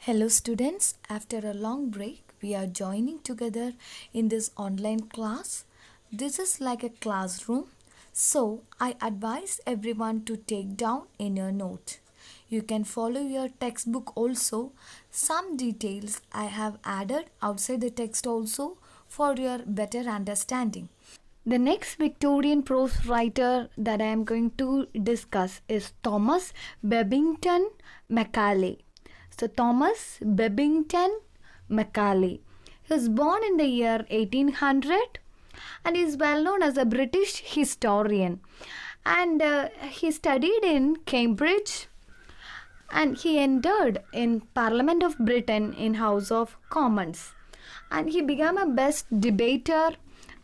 Hello students, after a long break, we are joining together in this online class. This is like a classroom, so I advise everyone to take down in your note. You can follow your textbook also. Some details I have added outside the text also for your better understanding. The next Victorian prose writer that I am going to discuss is Thomas Babington Macaulay. So Thomas Babington Macaulay. He was born in the year 1800 and is well known as a British historian. And he studied in Cambridge and he entered in Parliament of Britain in House of Commons. And he became a best debater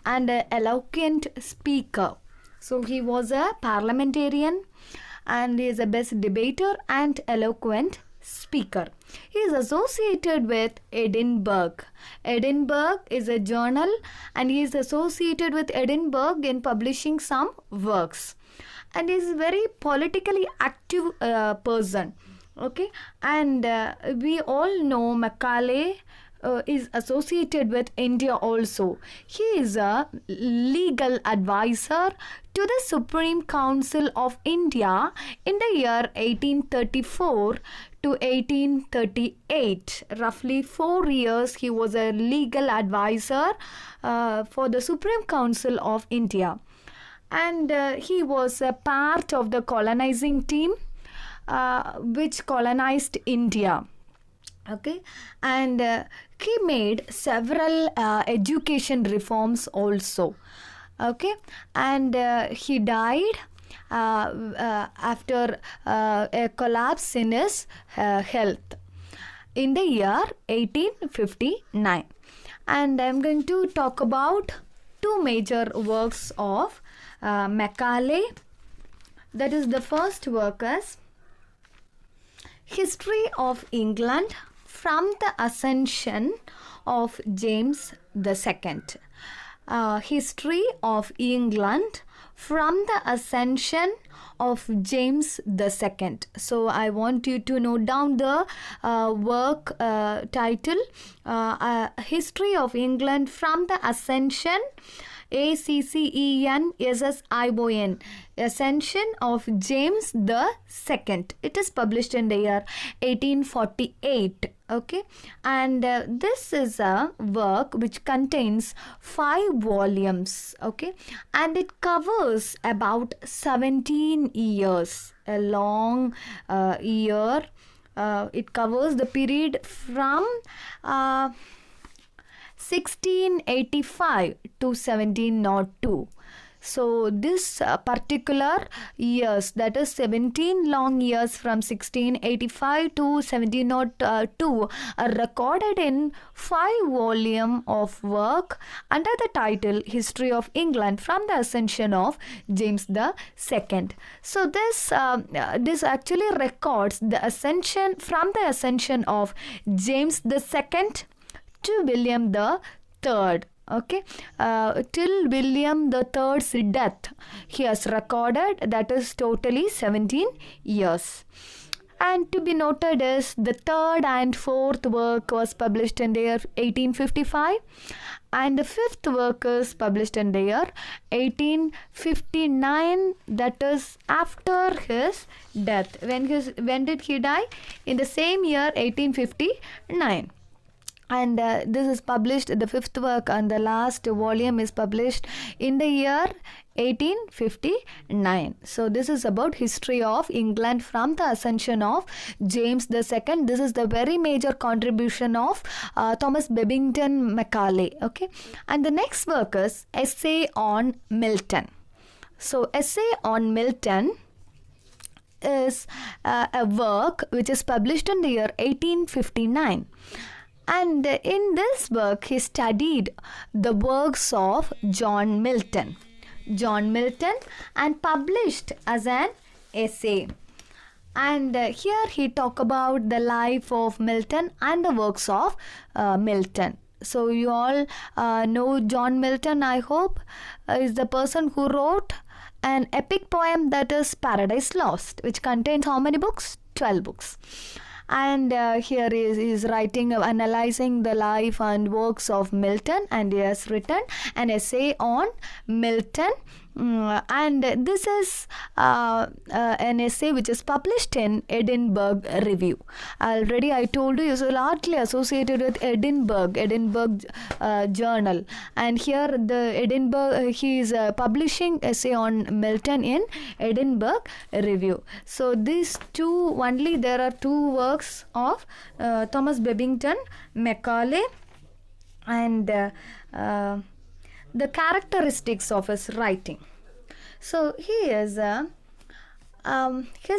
and an eloquent speaker. So he was a parliamentarian and he is a best debater and eloquent speaker. He is associated with Edinburgh. Edinburgh is a journal and he is associated with Edinburgh in publishing some works. And he is a very politically active person. Okay, and we all know Macaulay is associated with India also. He is a legal advisor to the Supreme Council of India in the year 1834 to 1838. Roughly 4 years he was a legal advisor for the Supreme Council of India. And he was a part of the colonizing team which colonized India. Okay, and he made several education reforms also. Okay, and he died after a collapse in his health in the year 1859. And I'm going to talk about two major works of Macaulay. That is, the first work is History of England from the Ascension of James II. History of England from the Ascension of James II. So I want you to note down the work title, History of England from the Ascension, Ascension, Ascension of James II. It is published in the year 1848. Okay, and this is a work which contains 5 volumes. Okay, and it covers about 17 years, a long year. It covers the period from 1685 to 1702. So this particular years, that is 17 long years from 1685 to 1702, are recorded in 5 volume of work under the title History of England from the Ascension of James II. So this actually records the ascension from the ascension of James II to William III. Okay, till William III's death he has recorded, that is totally 17 years. And to be noted is the third and fourth work was published in the year 1855 and the fifth work is published in the year 1859, that is after his death. When did he die? In the same year 1859. And this is published, the fifth work and the last volume is published in the year 1859. So this is about history of England from the ascension of James II. This is the very major contribution of Thomas Babington Macaulay. Okay, and the next work is Essay on Milton. So Essay on Milton is a work which is published in the year 1859. And in this work, he studied the works of John Milton, and published as an essay. And here he talk about the life of Milton and the works of Milton. So you all know John Milton, I hope, is the person who wrote an epic poem that is Paradise Lost, which contains how many books? 12 books. And here is writing, analyzing the life and works of Milton, and he has written an essay on Milton. And this is an essay which is published in Edinburgh Review. Already I told you, it's largely associated with Edinburgh Journal, and here the Edinburgh, he is publishing essay on Milton in Edinburgh Review. So these two only, there are two works of Thomas Babington Macaulay, and the characteristics of his writing. So his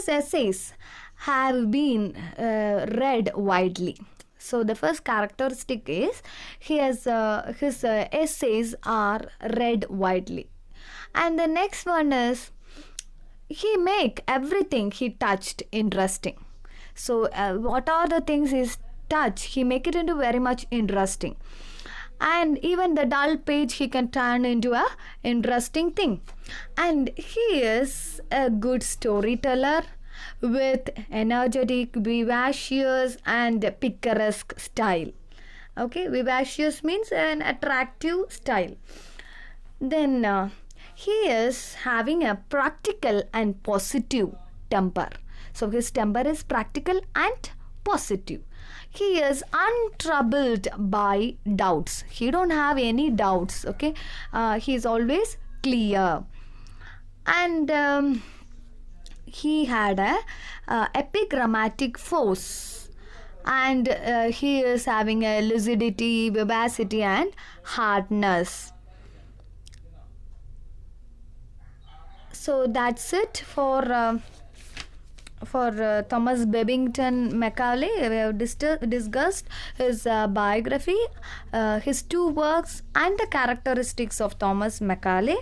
essays have been read widely. So the first characteristic is his essays are read widely, and the next one is he make everything he touched interesting. So what are the things he touch? He make it into very much interesting. And even the dull page he can turn into a interesting thing. And he is a good storyteller with energetic, vivacious and picaresque style. Okay, vivacious means an attractive style. Then he is having a practical and positive temper. So his temper is practical and positive. He is untroubled by doubts. He don't have any doubts. Okay, he is always clear, and he had a epigrammatic force, and he is having a lucidity, vivacity, and hardness. So that's it for Thomas Babington Macaulay. We have discussed his biography, his two works, and the characteristics of Thomas Macaulay.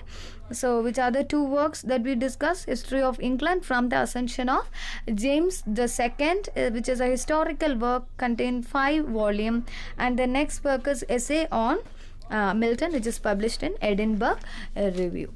So which are the two works that we discussed? History of England from the Ascension of James II, which is a historical work, contained 5 volumes, and the next work is essay on Milton, which is published in Edinburgh Review.